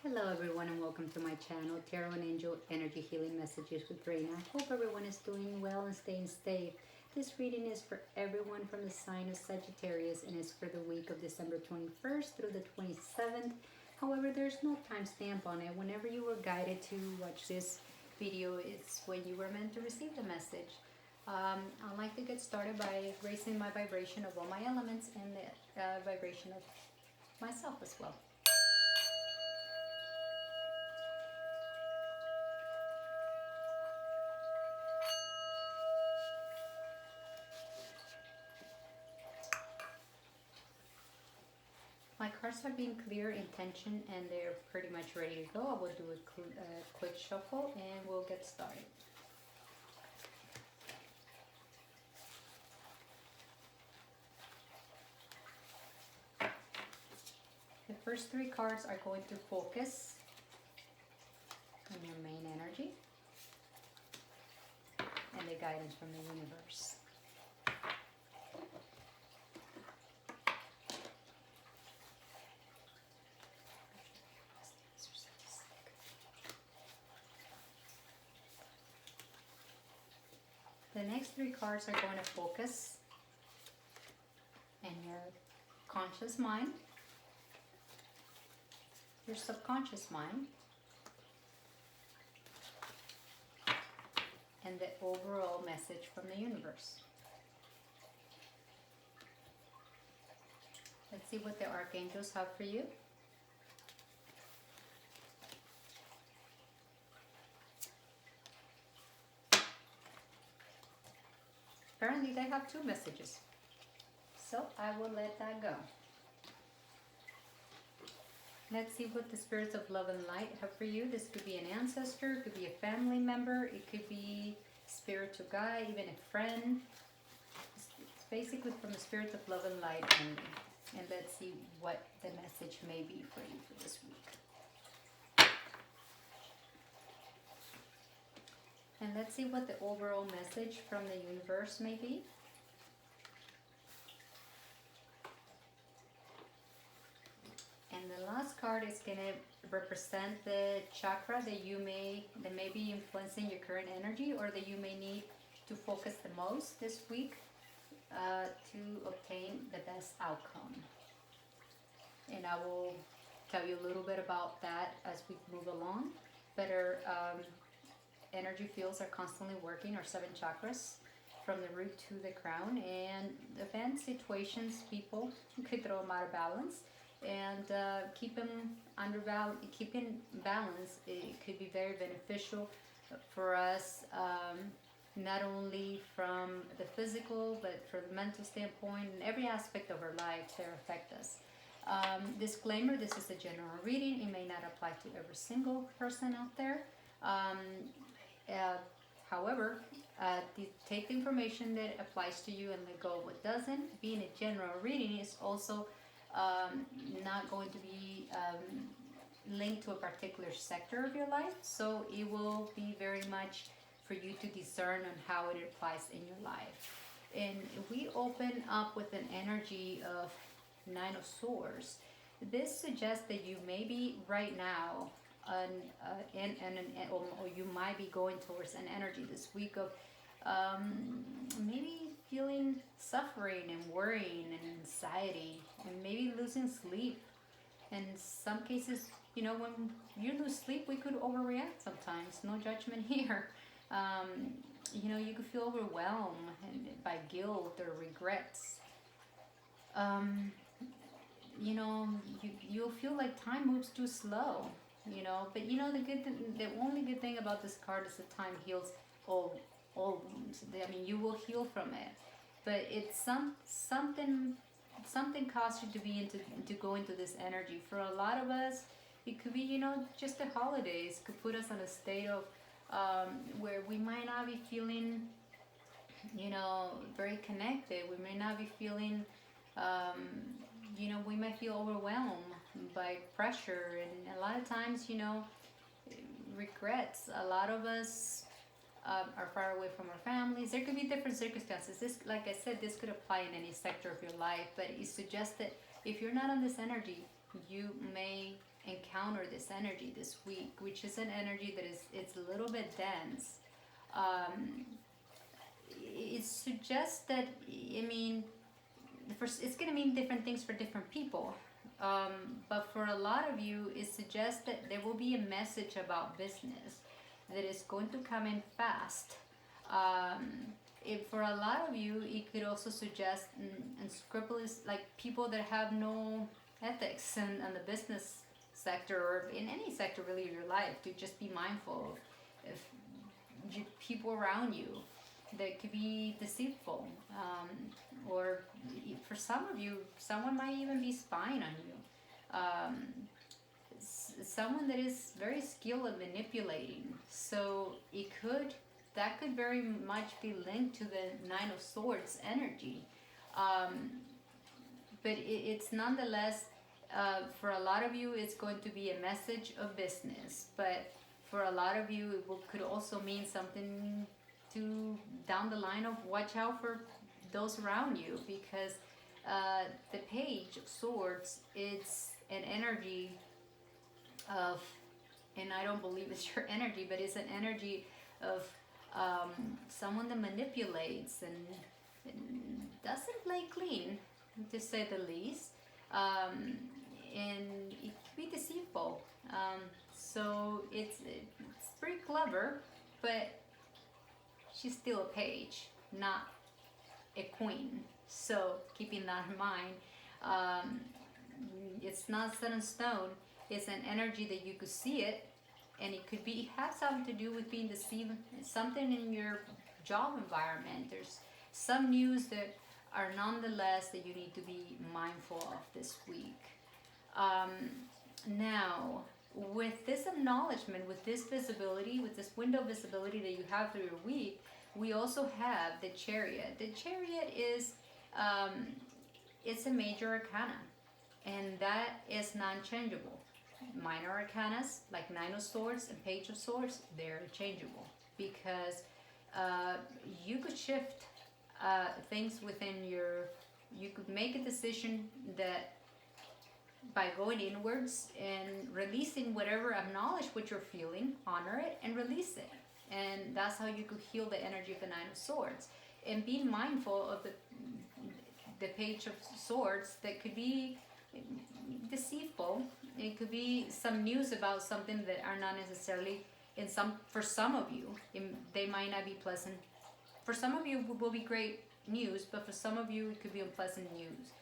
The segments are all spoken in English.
Hello everyone and welcome to my channel, Tarot and Angel Energy Healing Messages with Reina. I hope everyone is doing well and staying safe. This reading is for everyone from the sign of Sagittarius and is for the week of December 21st through the 27th. However, there's no timestamp on it. Whenever you were guided to watch this video, it's when you were meant to receive the message. I'd like to get started by raising my vibration of all my elements and the vibration of myself as well. My cards have been clear intention and they're pretty much ready to go. I will do a quick shuffle and we'll get started. The first three cards are going to focus on your main energy and the guidance from the universe. The next three cards are going to focus on your conscious mind, your subconscious mind, and the overall message from the universe. Let's see what the archangels have for you. Apparently they have two messages, so I will let that go. Let's see what the spirits of love and light have for you. This could be an ancestor, it could be a family member, it could be spiritual guide, even a friend. It's basically from the spirits of love and light only. And let's see what the message may be for you for this week. And let's see what the overall message from the universe may be. And the last card is going to represent the chakra that may be influencing your current energy, or that you may need to focus the most this week to obtain the best outcome. And I will tell you a little bit about that as we move along. Better energy fields are constantly working, our seven chakras, from the root to the crown, and events, situations, people could throw them out of balance, and keeping balance. It could be very beneficial for us, not only from the physical but for the mental standpoint, and every aspect of our life that affect us. Disclaimer: this is a general reading. It may not apply to every single person out there. However, take the information that applies to you and let go of what doesn't. Being a general reading is also not going to be linked to a particular sector of your life, so it will be very much for you to discern on how it applies in your life. And we open up with an energy of Nine of Swords. This suggests that you may be right now or you might be going towards an energy this week of maybe feeling suffering and worrying and anxiety, and maybe losing sleep. In some cases, when you lose sleep, we could overreact sometimes. No judgment here. You could feel overwhelmed by guilt or regrets. You'll feel like time moves too slow. But the only good thing about this card is that time heals all wounds. You will heal from it, but it's something caused you to go into this energy. For a lot of us, it could be just the holidays could put us in a state of where we might not be feeling very connected. We may not be feeling we might feel overwhelmed by pressure, and a lot of times regrets. A lot of us are far away from our families. There could be different circumstances. This, like I said, this could apply in any sector of your life, but it suggests that if you're not on this energy, you may encounter this energy this week, which is an energy that it's a little bit dense. Um, it suggests that, I mean, it's going to mean different things for different people. But for a lot of you, it suggests that there will be a message about business that is going to come in fast. If for a lot of you, it could also suggest unscrupulous, like people that have no ethics in the business sector or in any sector really of your life, to just be mindful of people around you that could be deceitful, or for some of you, someone might even be spying on you. Someone that is very skilled at manipulating. So that could very much be linked to the Nine of Swords energy. But it's nonetheless, for a lot of you, it's going to be a message of business. But for a lot of you, could also mean something to down the line of watch out for those around you, because the Page of Swords, it's an energy of, and I don't believe it's your energy, but it's an energy of someone that manipulates and doesn't play clean, to say the least, and it can be deceitful. So it's pretty clever, but she's still a page, not a queen. So keeping that in mind, it's not set in stone. It's an energy that you could see it, and it could be have something to do with being deceived. Something in your job environment. There's some news that are nonetheless that you need to be mindful of this week. Now, with this acknowledgement, with this visibility, with this window visibility that you have through your week, we also have the Chariot. The Chariot is, it's a major arcana, and that is non-changeable. Minor arcanas, like Nine of Swords and Page of Swords, they're changeable, because you could shift things within you could make a decision that by going inwards and releasing whatever, acknowledge what you're feeling, honor it, and release it. And that's how you could heal the energy of the Nine of Swords. And being mindful of the Page of Swords that could be deceitful. It could be some news about something that are not necessarily, for some of you, they might not be pleasant. For some of you, it will be great news, but for some of you, it could be unpleasant news.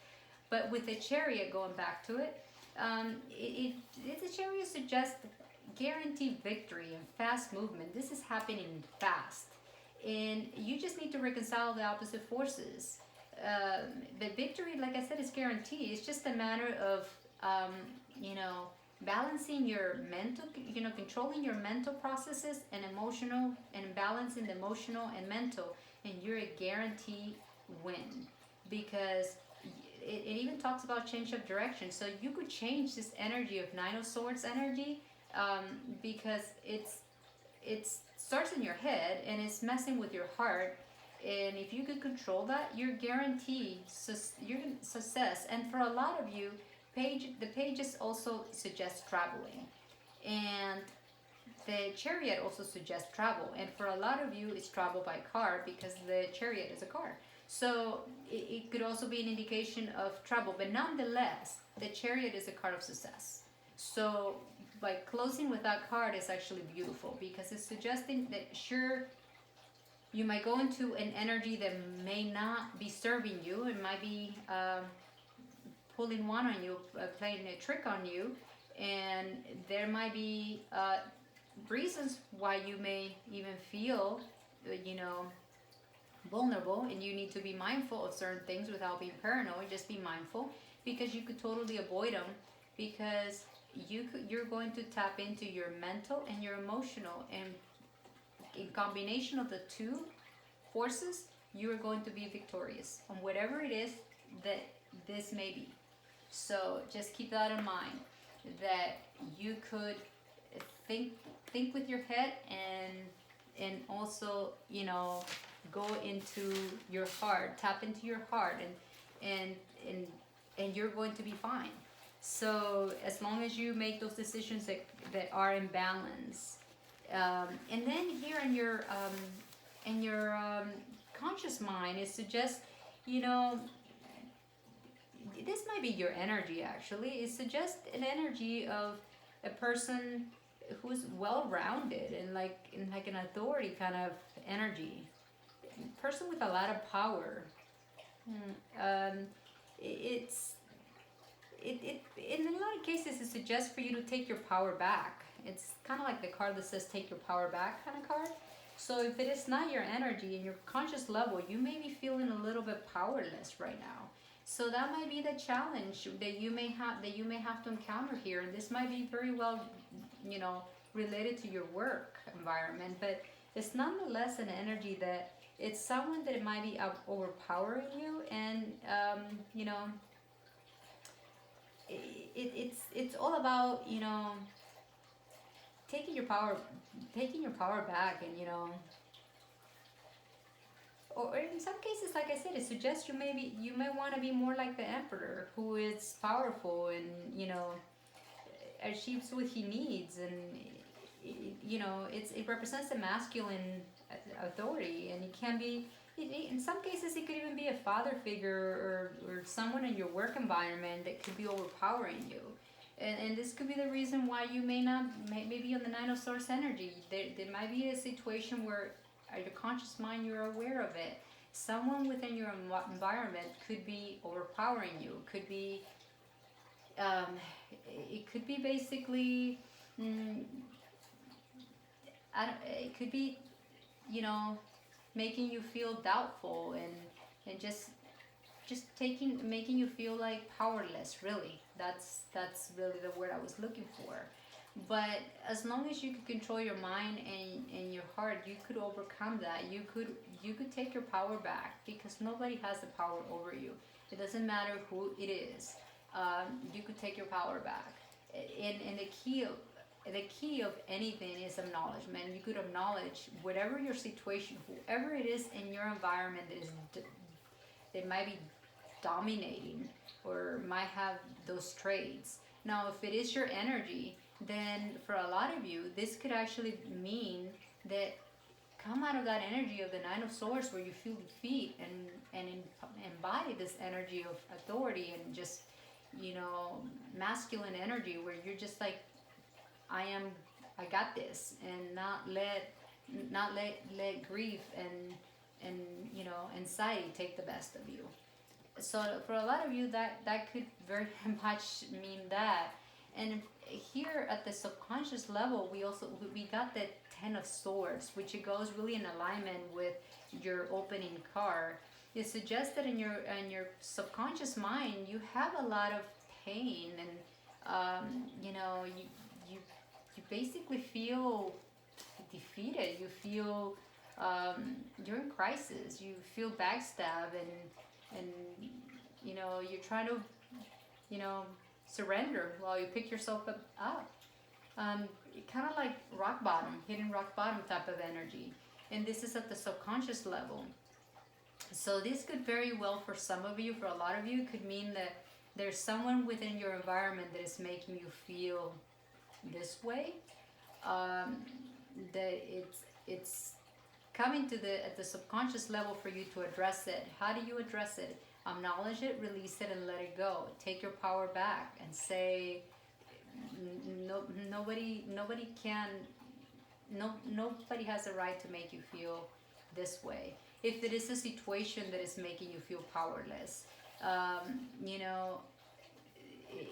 But with the Chariot, going back to it, the Chariot suggests guaranteed victory and fast movement. This is happening fast, and you just need to reconcile the opposite forces. The victory, like I said, is guaranteed. It's just a matter of balancing your mental, controlling your mental processes and emotional, and balancing the emotional and mental, and you're a guaranteed win, because it even talks about change of direction. So you could change this energy of Nine of Swords energy, because it starts in your head and it's messing with your heart. And if you could control that, you're guaranteed success. And for a lot of you, the pages also suggest traveling, and the Chariot also suggests travel. And for a lot of you, it's travel by car, because the Chariot is a car. So it could also be an indication of travel, but nonetheless, the Chariot is a card of success. So by closing with that card is actually beautiful, because it's suggesting that sure, you might go into an energy that may not be serving you. It might be pulling one on you, playing a trick on you, and there might be reasons why you may even feel, vulnerable, and you need to be mindful of certain things without being paranoid. Just be mindful, because you could totally avoid them, because you're going to tap into your mental and your emotional, and in combination of the two forces, you are going to be victorious on whatever it is that this may be. So just keep that in mind, that you could think with your head, and also go into your heart, tap into your heart, and you're going to be fine. So as long as you make those decisions that are in balance, and then here in your conscious mind, it suggests, you know, this might be your energy actually. It suggests an energy of a person who's well-rounded and like an authority kind of energy, person with a lot of power. It's it in a lot of cases it suggests for you to take your power back. It's kind of like the card that says take your power back kind of card. So if it is not your energy in your conscious level, you may be feeling a little bit powerless right now. So that might be the challenge that you may have to encounter here, and this might be very well, you know, related to your work environment, but it's nonetheless an energy that it's someone that it might be overpowering you, and you know, it's all about, you know, taking your power back, and you know, or in some cases, like I said, it suggests you may want to be more like the emperor, who is powerful and, you know, achieves what he needs, and you know, it represents the masculine authority, and it can be, in some cases it could even be a father figure, or someone in your work environment that could be overpowering you. And this could be the reason why you maybe on the Nine of Swords energy, there might be a situation where your conscious mind, you're aware of it. Someone within your environment could be overpowering you. It could be basically, it could be, you know, making you feel doubtful, and just making you feel like powerless. Really, that's really the word I was looking for. But as long as you could control your mind and your heart, you could overcome that. You could take your power back, because nobody has the power over you. It doesn't matter who it is. You could take your power back. And the key of anything is acknowledgement. You could acknowledge whatever your situation, whoever it is in your environment that might be dominating or might have those traits. Now, if it is your energy, then for a lot of you, this could actually mean that come out of that energy of the Nine of Swords, where you feel defeat, and embody this energy of authority and just, you know, masculine energy, where you're just like, I got this, and not let grief and you know, anxiety take the best of you. So for a lot of you, that could very much mean that. And here at the subconscious level, we got the Ten of Swords, which it goes really in alignment with your opening card. It suggests that in your subconscious mind, you have a lot of pain, and you know, you basically feel defeated. You feel you're in crisis. You feel backstabbed, and you know, you're trying to, you know, surrender while you pick yourself up. Kind of like rock bottom, hitting rock bottom type of energy. And this is at the subconscious level. So this could very well, for some of you, for a lot of you, could mean that there's someone within your environment that is making you feel this way. That it's coming to at the subconscious level for you to address it. How do you address it? Acknowledge it, release it, and let it go. Take your power back and say, nobody has the right to make you feel this way. If it is a situation that is making you feel powerless, you know,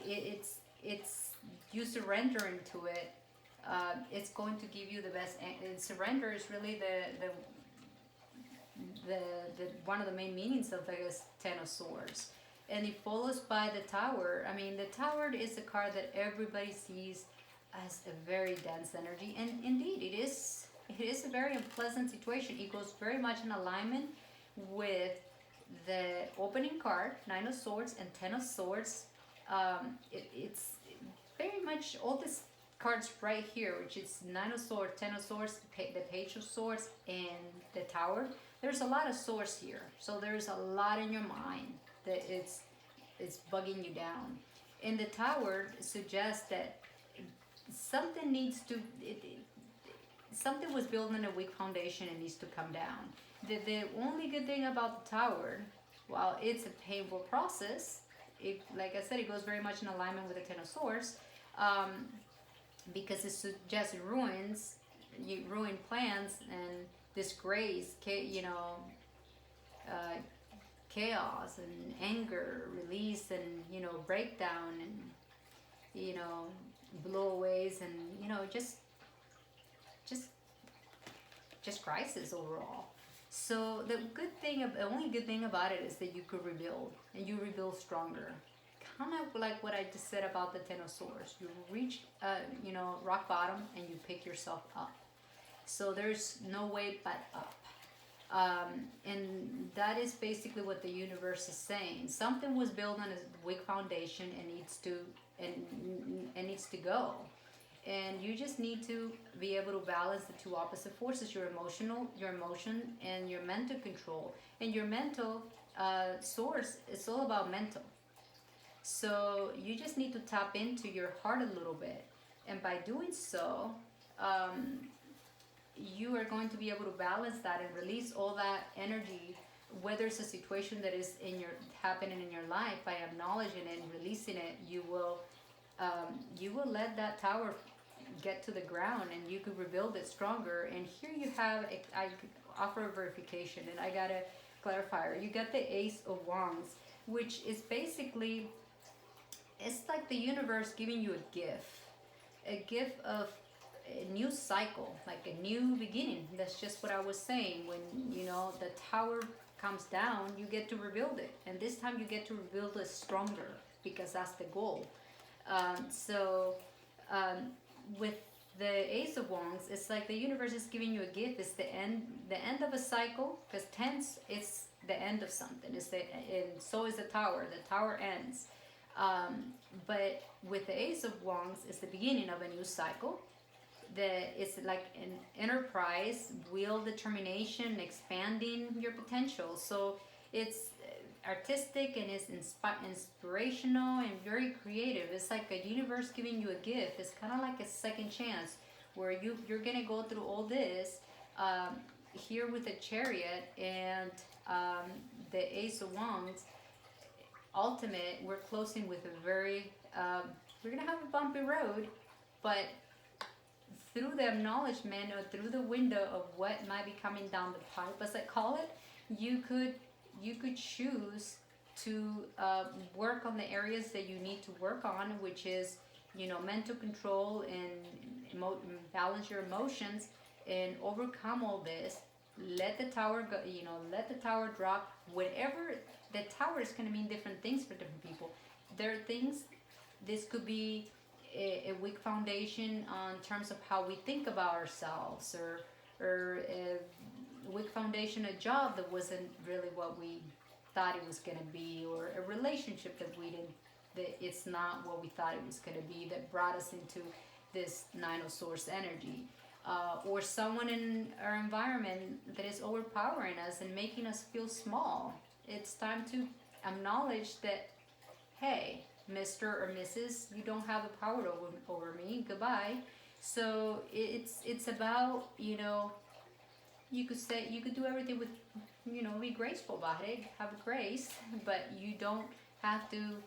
it's you surrendering to it. It's going to give you the best. And surrender is really the one of the main meanings of the Ten of Swords, and it follows by the Tower. I mean, the Tower is a card that everybody sees as a very dense energy, and indeed it is a very unpleasant situation. It goes very much in alignment with the opening card, Nine of Swords and Ten of Swords. It's very much all these cards right here, which is Nine of Swords, Ten of Swords, the Page of Swords, and the Tower. There's a lot of swords here, so there's a lot in your mind that it's bugging you down. And the Tower suggests that something needs to, something was built on a weak foundation and needs to come down. The only good thing about the Tower, while it's a painful process, it, like I said, it goes very much in alignment with the Ten of Swords, um, because it suggests ruins, ruined plans and disgrace, uh, chaos and anger, release and breakdown and blowaways and just just crisis overall. So the only good thing about it is that you could rebuild and you rebuild stronger. Kind of like what I just said about the Ten of Swords. You reach, rock bottom and you pick yourself up. So there's no way but up. And that is basically what the universe is saying. Something was built on a weak foundation and needs to go. And you just need to be able to balance the two opposite forces: your emotion, and your mental control. And your mental source, it's all about mental. So you just need to tap into your heart a little bit, and by doing so, you are going to be able to balance that and release all that energy. Whether it's a situation that is happening in your life, by acknowledging it and releasing it, you will let that tower get to the ground, and you could rebuild it stronger. And here you have, I offer a verification, and I got a clarifier. You got the Ace of Wands, which is basically, it's like the universe giving you a gift of a new cycle, like a new beginning. That's just what I was saying. When the tower comes down, you get to rebuild it, and this time you get to rebuild it stronger, because that's the goal. With the Ace of Wands, it's like the universe is giving you a gift. It's the end of a cycle, because tense is the end of something. And so is the Tower. The Tower ends. But with the Ace of Wands, it's the beginning of a new cycle. It's like an enterprise, will, determination, expanding your potential. So it's artistic, and it's inspirational and very creative. It's like a universe giving you a gift. It's kind of like a second chance, where you're gonna go through all this here with the Chariot and the Ace of Wands. Ultimate, we're closing with a very we're gonna have a bumpy road, but through the acknowledgement, or through the window of what might be coming down the pipe, as I call it, you could choose to work on the areas that you need to work on, which is mental control and balance your emotions and overcome all this. Let the tower go. Let the tower drop. Whatever the tower is going to mean different things for different people. There are things. This could be a weak foundation on terms of how we think about ourselves, or a weak foundation, a job that wasn't really what we thought it was going to be, or a relationship that it's not what we thought it was going to be, that brought us into this Nine of Swords energy, or someone in our environment that is overpowering us and making us feel small. It's time to acknowledge that, hey, Mr. or Mrs., you don't have the power over me. Goodbye. So it's about, you could do everything with, be graceful about it, have grace, but you don't have to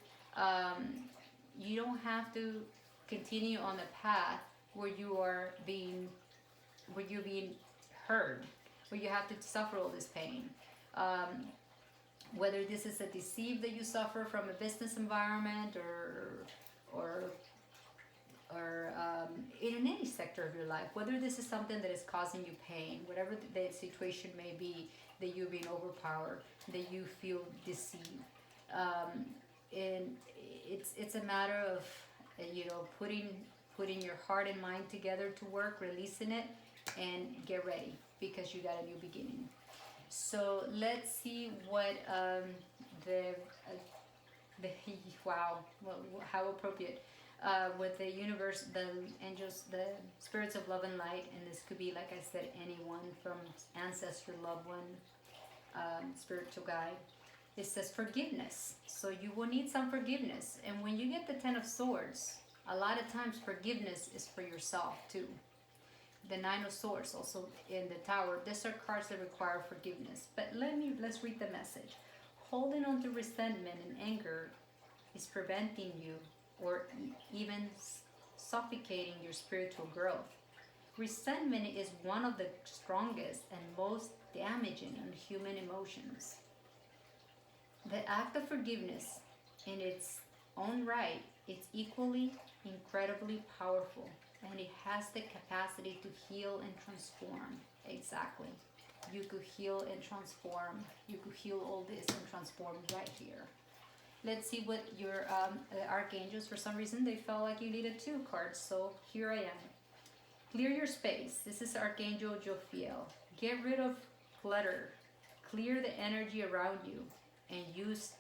continue on the path where you're being hurt, where you have to suffer all this pain. Whether this is a deceit that you suffer from a business environment, or in any sector of your life, whether this is something that is causing you pain, whatever the situation may be, that you're being overpowered, that you feel deceived, and it's a matter of putting your heart and mind together to work, releasing it, and get ready, because you got a new beginning. So let's see what wow, how appropriate, with the universe, the angels, the spirits of love and light, and this could be, like I said, anyone from ancestor, loved one, spiritual guide. it says forgiveness. So you will need some forgiveness. And when you get the Ten of Swords, a lot of times forgiveness is for yourself too. The Nine of Swords also in the Tower. These are cards that require forgiveness. But let's read the message. Holding on to resentment and anger is preventing you or even suffocating your spiritual growth. Resentment is one of the strongest and most damaging on human emotions. The act of forgiveness in its own right is equally incredibly powerful, and it has the capacity to heal and transform. Exactly. You could heal and transform. You could heal all this and transform right here. Let's see what your archangels, for some reason, they felt like you needed 2 cards, so here I am. Clear your space. This is Archangel Jophiel. Get rid of clutter. Clear the energy around you and use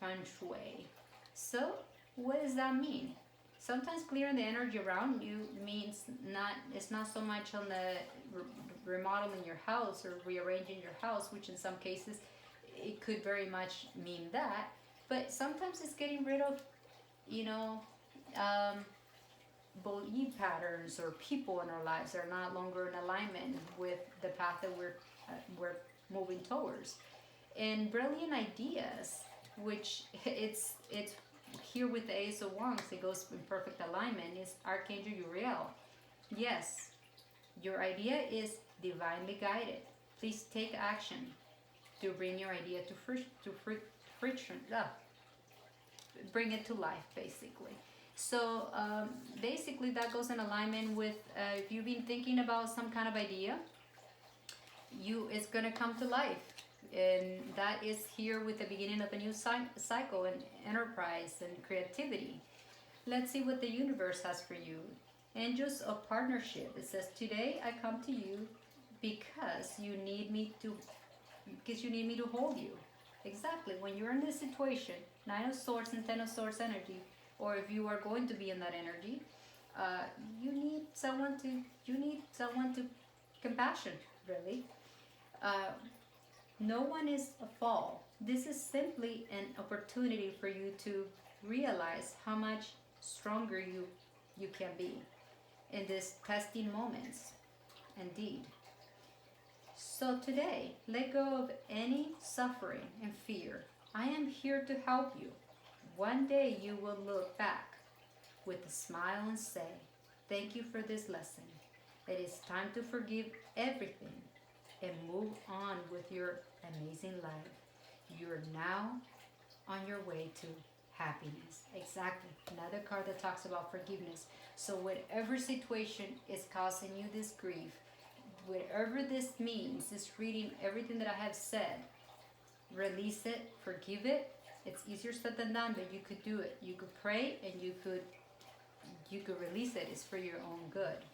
feng shui. So, what does that mean? Sometimes clearing the energy around you means it's not so much on the remodeling your house or rearranging your house, which in some cases it could very much mean that. But sometimes it's getting rid of, belief patterns or people in our lives that are not longer in alignment with the path that we're moving towards. And brilliant ideas, which it's here with the Ace of Wands, it goes in perfect alignment, is Archangel Uriel. Yes, your idea is divinely guided. Please take action to bring your idea to fruition. Bring it to life, basically. So basically that goes in alignment with if you've been thinking about some kind of idea, it's going to come to life. And that is here with the beginning of a new cycle and enterprise and creativity. Let's see what the universe has for you. Angels of partnership. It says, today I come to you because you need me to hold you. Exactly. When you're in this situation, 9 of Swords and 10 of Swords energy, or if you are going to be in that energy, you need someone to compassion, really. No one is a fall. This is simply an opportunity for you to realize how much stronger you can be in these testing moments. Indeed. So today, let go of any suffering and fear. I am here to help you. One day you will look back with a smile and say, thank you for this lesson. It is time to forgive everything and move on with your amazing life. You're now on your way to happiness. Exactly. Another card that talks about forgiveness. So whatever situation is causing you this grief, whatever this means, this reading, everything that I have said, release it, forgive it. It's easier said than done, but you could do it. You could pray and you could release it. It's for your own good.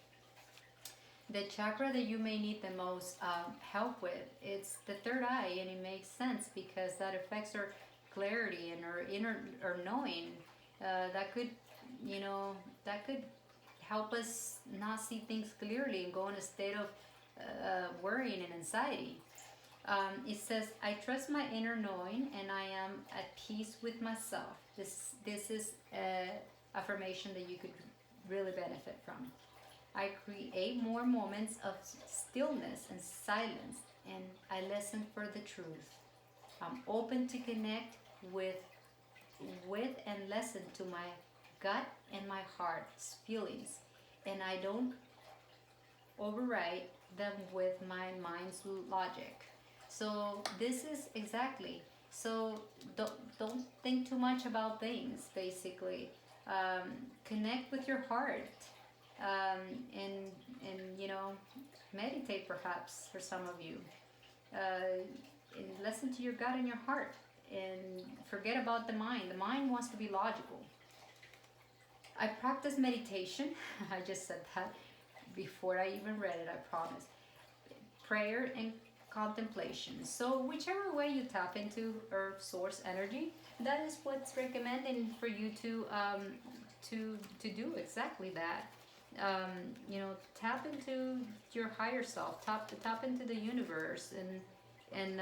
The chakra that you may need the most help with, it's the third eye, and it makes sense because that affects our clarity and our inner or knowing. That could help us not see things clearly and go in a state of worrying and anxiety. It says, I trust my inner knowing and I am at peace with myself. This is an affirmation that you could really benefit from. I create more moments of stillness and silence, and I listen for the truth. I'm open to connect with and listen to my gut and my heart's feelings, and I don't override them with my mind's logic. So this is exactly. So don't think too much about things. Basically, connect with your heart, and meditate perhaps for some of you. And listen to your gut and your heart, and forget about the mind. The mind wants to be logical. I practice meditation. I just said that before I even read it, I promise. Prayer and contemplation. So whichever way you tap into Earth source energy, that is what's recommended for you to do exactly that. Tap into your higher self, tap into the universe, and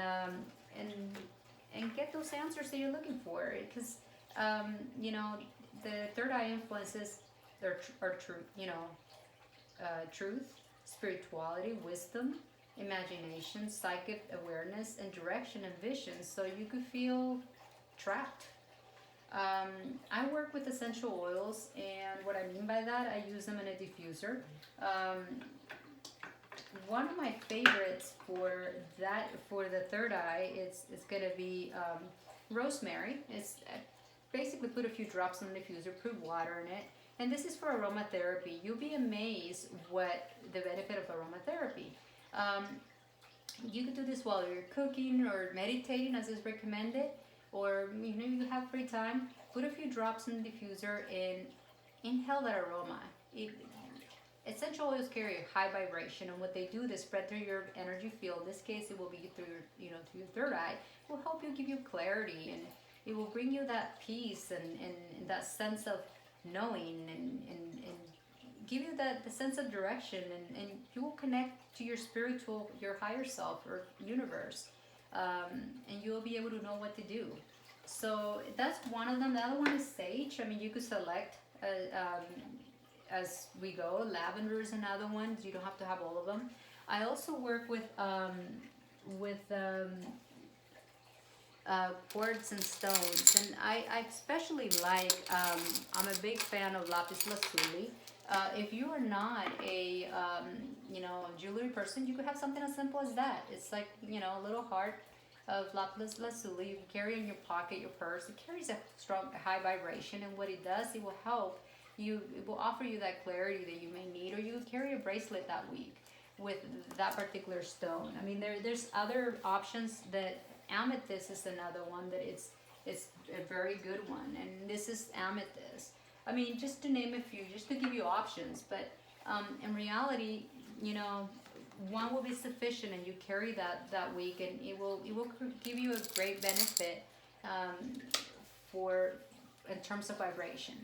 and get those answers that you're looking for. Because you know, the third eye influences are true, you know, truth, spirituality, wisdom, imagination, psychic awareness, and direction and vision. So you could feel trapped. I work with essential oils, and what I mean by that, I use them in a diffuser. Um, One of my favorites for that, for the third eye, it's gonna be rosemary. It's basically put a few drops in the diffuser, put water in it, and this is for aromatherapy. You'll be amazed what the benefit of aromatherapy. Um, you could do this while you're cooking or meditating, as is recommended, or you know, you have free time. Put a few drops in the diffuser and inhale that aroma. Essential oils carry a high vibration, and what they do, they spread through your energy field. In this case, it will be through your, you know, through your third eye. It will help you, give you clarity, and it will bring you that peace and that sense of knowing, and give you that the sense of direction, and you will connect to your spiritual, your higher self or universe, and you will be able to know what to do. So that's one of them. The other one is sage. I mean, you could select as we go. Lavender is another one. You don't have to have all of them. I also work with with um, quartz and stones, and I especially like. I'm a big fan of lapis lazuli. If you are not a you know, jewelry person, you could have something as simple as that. It's like, you know, a little heart of lapis lazuli. You can carry in your pocket, your purse. It carries a strong, high vibration, and what it does, it will help you. It will offer you that clarity that you may need, or you could carry a bracelet that week with that particular stone. I mean, there's other options. That amethyst is another one that it's a very good one, and this is amethyst. I mean, just to name a few, just to give you options. But in reality, you know, one will be sufficient, and you carry that week, and it will give you a great benefit for in terms of vibration,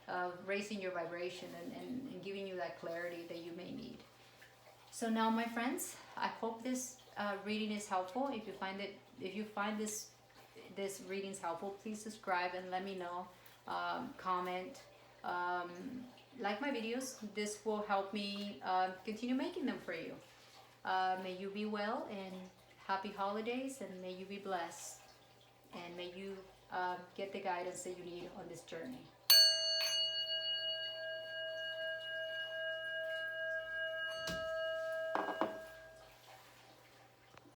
of raising your vibration, and giving you that clarity that you may need. So now, my friends, I hope this reading is helpful. If you find this readings helpful, please subscribe and let me know. Comment, like my videos. This will help me continue making them for you. May you be well, and happy holidays, and may you be blessed, and may you get the guidance that you need on this journey.